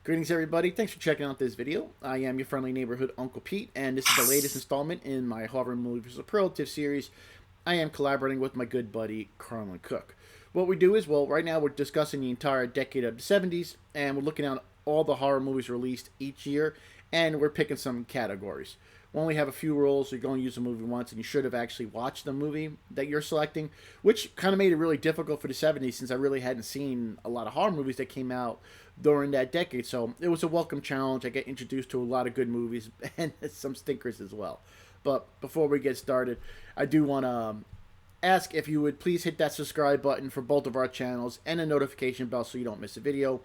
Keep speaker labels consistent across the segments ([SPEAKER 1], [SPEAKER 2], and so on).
[SPEAKER 1] Greetings, everybody. Thanks for checking out this video. I am your friendly neighborhood Uncle Pete, and this is the latest installment in my horror movie superlative series. I am collaborating with my good buddy, Carlin Cook. What we do is, well, right now we're discussing the entire decade of the 70s, and we're looking at all the horror movies released each year, and we're picking some categories. We only have a few rules. You're going to use a movie once, and you should have actually watched the movie that you're selecting, which kind of made it really difficult for the 70s since I really hadn't seen a lot of horror movies that came out during that decade. So it was a welcome challenge. I get introduced to a lot of good movies and some stinkers as well. But before we get started, I do want to ask if you would please hit that subscribe button for both of our channels and a notification bell so you don't miss a video.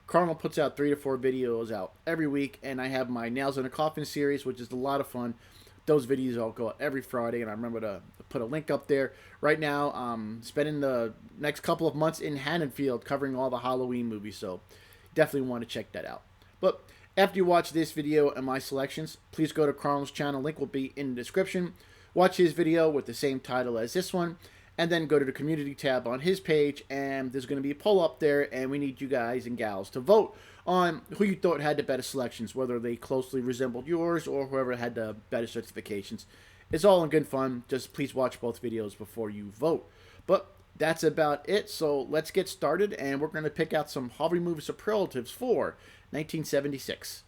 [SPEAKER 1] Cardinal puts out 3 to 4 videos out every week, and I have my Nails in a Coffin series, which is a lot of fun. Those videos all go out every Friday, and I remember to put a link up there. Right now, spending the next couple of months in Haddonfield covering all the Halloween movies, so definitely want to check that out. But after you watch this video and my selections, please go to Cardinal's channel. Link will be in the description. Watch his video with the same title as this one, and then go to the community tab on his page, and there's going to be a poll up there, and we need you guys and gals to vote on who you thought had the better selections, whether they closely resembled yours or whoever had the better certifications. It's all in good fun. Just please watch both videos before you vote. But that's about it, so let's get started, and we're going to pick out some horror movie superlatives for 1976.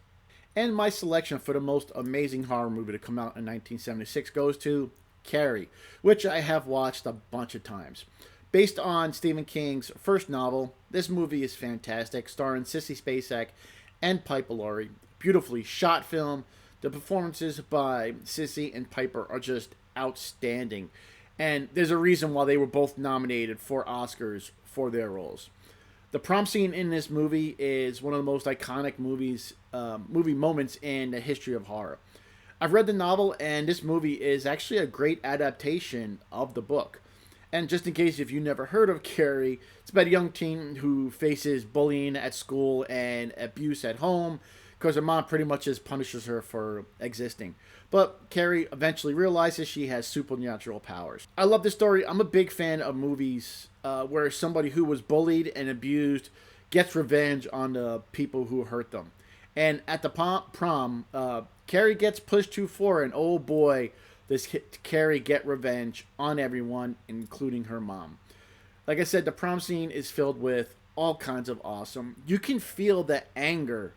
[SPEAKER 1] And my selection for the most amazing horror movie to come out in 1976 goes to Carrie, which I have watched a bunch of times. Based on Stephen King's first novel, this movie is fantastic, starring Sissy Spacek and Piper Laurie. Beautifully shot film. The performances by Sissy and Piper are just outstanding. And there's a reason why they were both nominated for Oscars for their roles. The prom scene in this movie is one of the most iconic movie moments in the history of horror. I've read the novel, and this movie is actually a great adaptation of the book. And just in case if you never heard of Carrie, it's about a young teen who faces bullying at school and abuse at home because her mom pretty much just punishes her for existing. But Carrie eventually realizes she has supernatural powers. I love this story. I'm a big fan of movies where somebody who was bullied and abused gets revenge on the people who hurt them. And at the prom, Carrie gets pushed too far, and oh boy, does Carrie get revenge on everyone, including her mom. Like I said, the prom scene is filled with all kinds of awesome. You can feel the anger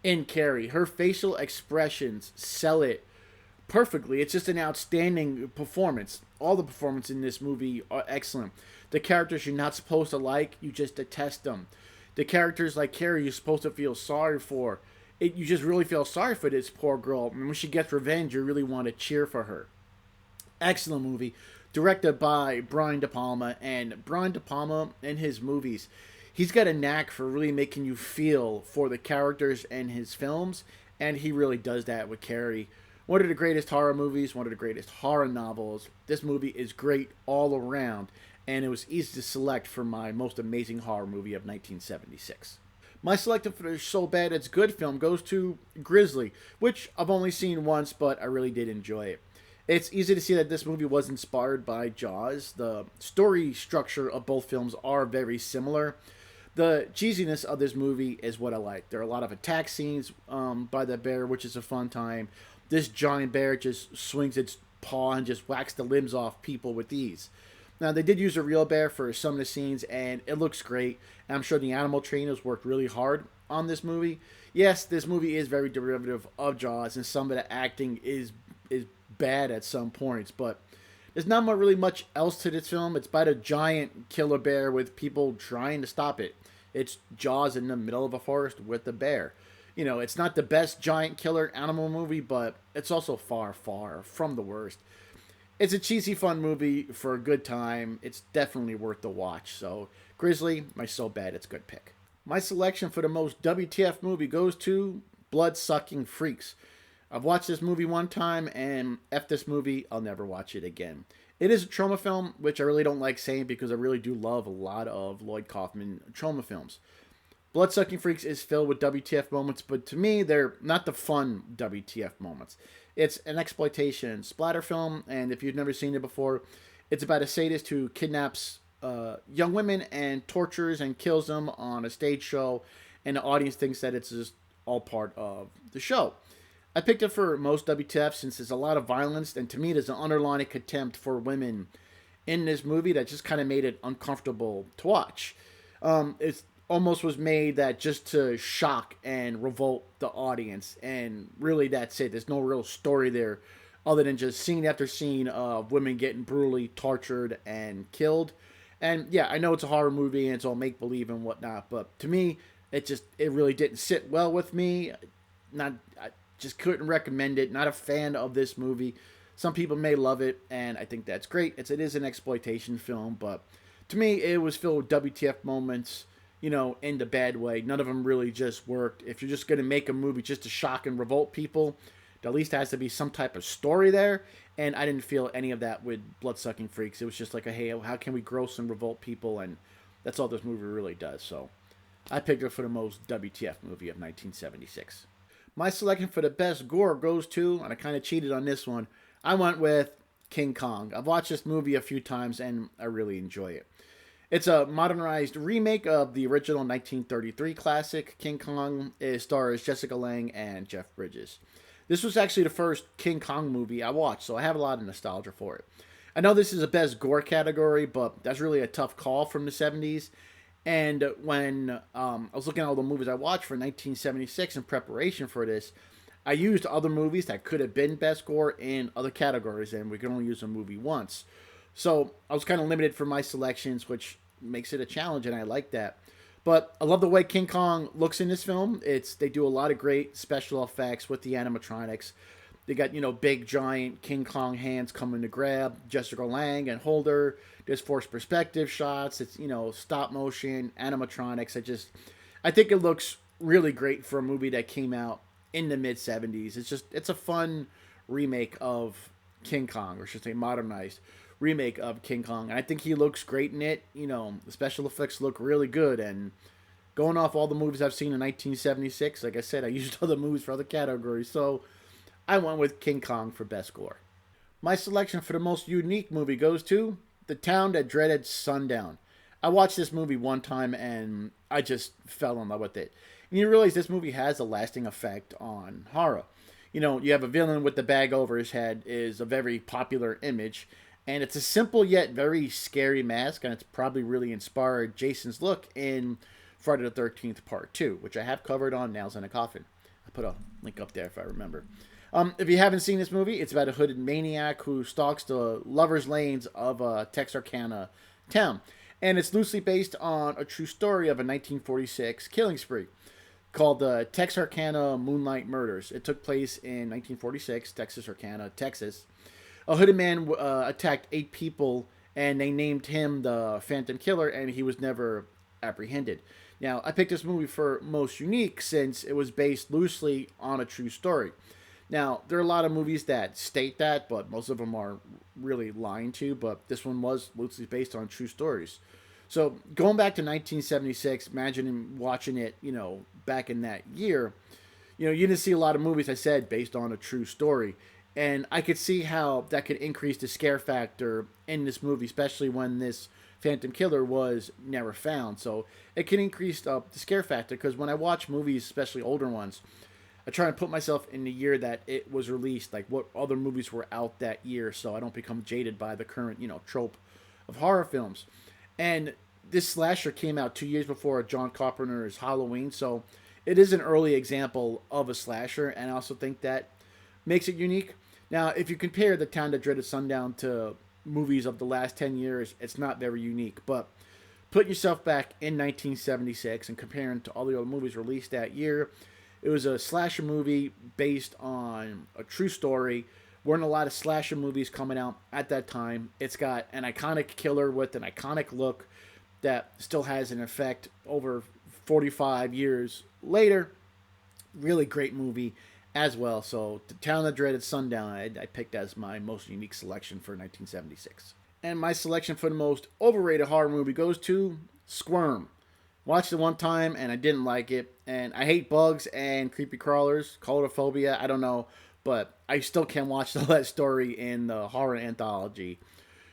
[SPEAKER 1] in Carrie. Her facial expressions sell it perfectly. It's just an outstanding performance. All the performances in this movie are excellent. The characters you're not supposed to like, you just detest them. The characters like Carrie you're supposed to feel sorry for. You just really feel sorry for this poor girl. And when she gets revenge, you really want to cheer for her. Excellent movie. Directed by Brian De Palma. And Brian De Palma in his movies, he's got a knack for really making you feel for the characters in his films. And he really does that with Carrie. One of the greatest horror movies, one of the greatest horror novels. This movie is great all around. And it was easy to select for my most amazing horror movie of 1976. My selection for the So Bad It's Good film goes to Grizzly, which I've only seen once, but I really did enjoy it. It's easy to see that this movie was inspired by Jaws. The story structure of both films are very similar. The cheesiness of this movie is what I like. There are a lot of attack scenes by the bear, which is a fun time. This giant bear just swings its paw and just whacks the limbs off people with ease. Now, they did use a real bear for some of the scenes, and it looks great. And I'm sure the animal trainers worked really hard on this movie. Yes, this movie is very derivative of Jaws, and some of the acting is bad at some points. But there's not really much else to this film. It's about a giant killer bear with people trying to stop it. It's Jaws in the middle of a forest with a bear. You know, it's not the best giant killer animal movie, but it's also far, far from the worst. It's a cheesy, fun movie for a good time. It's definitely worth the watch. So, Grizzly, my So Bad It's Good pick. My selection for the most WTF movie goes to Blood-Sucking Freaks. I've watched this movie one time, and F this movie, I'll never watch it again. It is a trauma film, which I really don't like saying because I really do love a lot of Lloyd Kaufman trauma films. Blood-Sucking Freaks is filled with WTF moments, but to me, they're not the fun WTF moments. It's an exploitation splatter film, and if you've never seen it before, it's about a sadist who kidnaps young women and tortures and kills them on a stage show, and the audience thinks that it's just all part of the show. I picked it for most WTF since there's a lot of violence, and to me, there's an underlying contempt for women in this movie that just kind of made it uncomfortable to watch. It almost was made that just to shock and revolt the audience, and really that's it. There's no real story there other than just scene after scene of women getting brutally tortured and killed. And yeah, I know it's a horror movie and it's all make believe and whatnot, but to me, it really didn't sit well with me. Not I just couldn't recommend it. Not a fan of this movie. Some people may love it, and I think that's great. It is an exploitation film, but to me, it was filled with WTF moments, in the bad way. None of them really just worked. If you're just going to make a movie just to shock and revolt people, there at least has to be some type of story there, and I didn't feel any of that with Bloodsucking Freaks. It was just like, hey, how can we gross and revolt people, and that's all this movie really does. So I picked it for the most WTF movie of 1976. My selection for the best gore goes to, and I kind of cheated on this one, I went with King Kong. I've watched this movie a few times, and I really enjoy it. It's a modernized remake of the original 1933 classic King Kong. It stars Jessica Lange and Jeff Bridges. This was actually the first King Kong movie I watched, so I have a lot of nostalgia for it. I know this is a best gore category, but that's really a tough call from the 70s. And when I was looking at all the movies I watched for 1976 in preparation for this, I used other movies that could have been best gore in other categories, and we could only use a movie once. So I was kind of limited for my selections, which makes it a challenge, and I like that. But I love the way King Kong looks in this film. They do a lot of great special effects with the animatronics. They got, big, giant King Kong hands coming to grab Jessica Lange and hold her. There's forced perspective shots. It's, stop motion, animatronics. I think it looks really great for a movie that came out in the mid-70s. It's a fun remake of King Kong, or I should say modernized remake of King Kong. And I think he looks great in it. The special effects look really good. And going off all the movies I've seen in 1976, like I said, I used other movies for other categories. So I went with King Kong for best gore. My selection for the most unique movie goes to The Town That Dreaded Sundown. I watched this movie one time and I just fell in love with it. And you realize this movie has a lasting effect on horror. You have a villain with the bag over his head is a very popular image. And it's a simple yet very scary mask. And it's probably really inspired Jason's look in Friday the 13th Part 2, which I have covered on Nails in a Coffin. I put a link up there if I remember. If you haven't seen this movie, it's about a hooded maniac who stalks the lovers' lanes of Texarkana town. And it's loosely based on a true story of a 1946 killing spree called the Texarkana Moonlight Murders. It took place in 1946, Texarkana, Texas. A hooded man attacked 8 people, and they named him the Phantom Killer, and he was never apprehended. Now, I picked this movie for most unique since it was based loosely on a true story. Now, there are a lot of movies that state that, but most of them are really lying to, but this one was loosely based on true stories. So, going back to 1976, imagine watching it, back in that year, you didn't see a lot of movies, I said, based on a true story. And I could see how that could increase the scare factor in this movie, especially when this Phantom Killer was never found. So, it can increase the scare factor, because when I watch movies, especially older ones, I try and put myself in the year that it was released, like what other movies were out that year, so I don't become jaded by the current, trope of horror films. And this slasher came out 2 years before John Carpenter's Halloween, so it is an early example of a slasher, and I also think that makes it unique. Now, if you compare The Town That Dreaded Sundown to movies of the last 10 years, it's not very unique, but put yourself back in 1976 and comparing to all the other movies released that year. It was a slasher movie based on a true story. Weren't a lot of slasher movies coming out at that time. It's got an iconic killer with an iconic look that still has an effect over 45 years later. Really great movie as well. So, The Town That Dreaded Sundown, I picked as my most unique selection for 1976. And my selection for the most overrated horror movie goes to Squirm. Watched it one time and I didn't like it. And I hate bugs and creepy crawlers, coulrophobia, I don't know. But I still can't watch that story in the horror anthology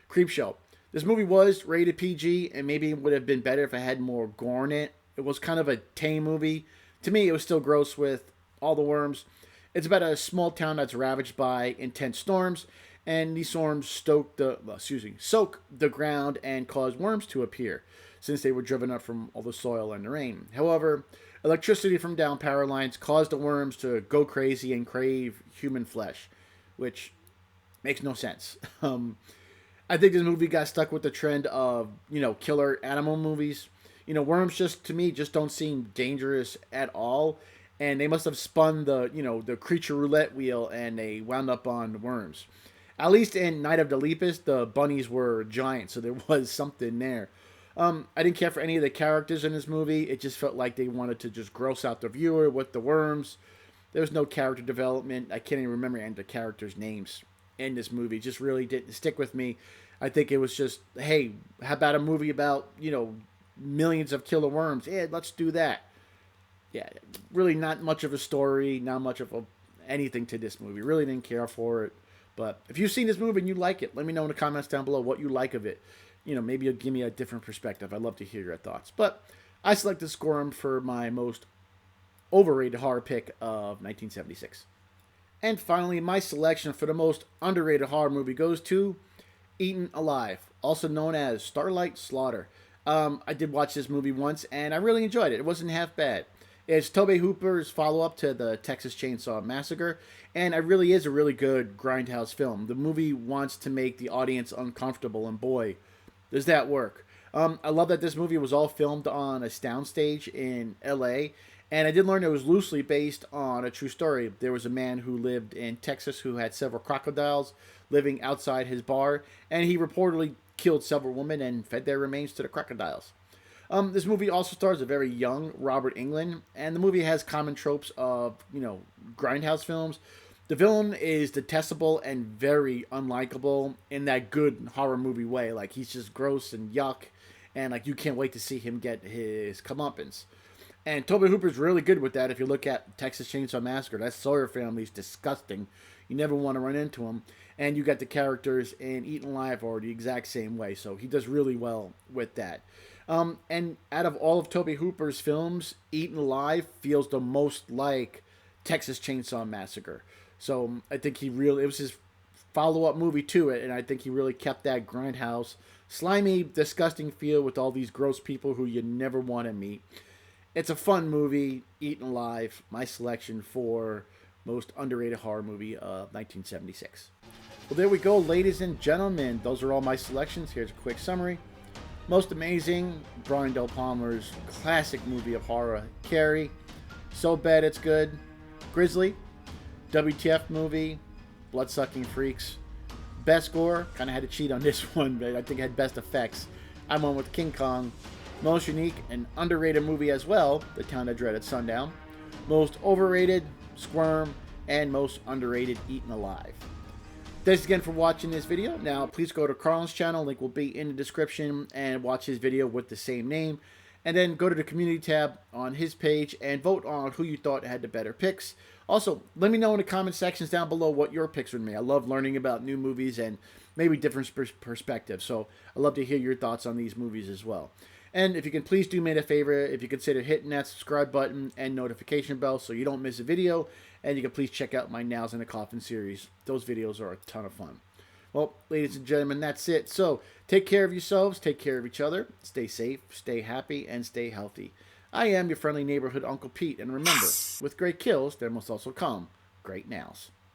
[SPEAKER 1] Creepshow. This movie was rated PG, and maybe it would have been better if it had more gore in it. It was kind of a tame movie. To me, it was still gross with all the worms. It's about a small town that's ravaged by intense storms, and these storms soak the ground and cause worms to appear, since they were driven up from all the soil and the rain. However, electricity from down power lines caused the worms to go crazy and crave human flesh, which makes no sense. I think this movie got stuck with the trend of, killer animal movies. Worms to me just don't seem dangerous at all. And they must have spun the creature roulette wheel and they wound up on worms. At least in Night of the Lepus, the bunnies were giant, so there was something there. I didn't care for any of the characters in this movie. It just felt like they wanted to just gross out the viewer with the worms. There was no character development. I can't even remember any of the characters' names in this movie. It just really didn't stick with me. I think it was just, hey, how about a movie about, millions of killer worms? Yeah, let's do that. Yeah, really not much of a story, not much of anything to this movie. Really didn't care for it. But if you've seen this movie and you like it, let me know in the comments down below what you like of it. Maybe you'll give me a different perspective. I'd love to hear your thoughts. But I selected Squirm for my most overrated horror pick of 1976. And finally, my selection for the most underrated horror movie goes to Eatin Alive, also known as Starlight Slaughter. I did watch this movie once, and I really enjoyed it. It wasn't half bad. It's Tobe Hooper's follow-up to the Texas Chainsaw Massacre, and it really is a really good grindhouse film. The movie wants to make the audience uncomfortable, and boy, does that work. I love that this movie was all filmed on a soundstage in L.A., and I did learn it was loosely based on a true story. There was a man who lived in Texas who had several crocodiles living outside his bar, and he reportedly killed several women and fed their remains to the crocodiles. This movie also stars a very young Robert Englund, and the movie has common tropes of, grindhouse films. The villain is detestable and very unlikable in that good horror movie way. Like, he's just gross and yuck, and, you can't wait to see him get his comeuppance. And Tobe Hooper's really good with that. If you look at Texas Chainsaw Massacre, that Sawyer family's disgusting. You never want to run into them. And you got the characters in Eatin Alive are the exact same way. So he does really well with that. And out of all of Tobe Hooper's films, Eatin Alive feels the most like Texas Chainsaw Massacre. So I think it was his follow-up movie to it. And I think he really kept that grindhouse, slimy, disgusting feel with all these gross people who you never want to meet. It's a fun movie, Eatin Alive, my selection for most underrated horror movie of 1976. Well, there we go, ladies and gentlemen. Those are all my selections. Here's a quick summary. Most amazing, Brian De Palma's classic movie of horror, Carrie. So Bad It's Good. Grizzly. WTF movie, Blood-Sucking Freaks. Best score, kind of had to cheat on this one, but I think it had best effects. I went with King Kong. Most unique and underrated movie as well, The Town That Dreaded Sundown. Most overrated, Squirm. And most underrated, Eatin Alive. Thanks again for watching this video. Now, please go to Carl's channel. Link will be in the description, and watch his video with the same name. And then go to the community tab on his page and vote on who you thought had the better picks. Also, let me know in the comment sections down below what your picks would be. I love learning about new movies and maybe different perspectives. So I love to hear your thoughts on these movies as well. And if you can please do me a favor, if you consider hitting that subscribe button and notification bell so you don't miss a video. And you can please check out my Nails in a Coffin series. Those videos are a ton of fun. Well, ladies and gentlemen, that's it. So take care of yourselves, take care of each other, stay safe, stay happy, and stay healthy. I am your friendly neighborhood Uncle Pete. And remember, with great kills, there must also come great nails.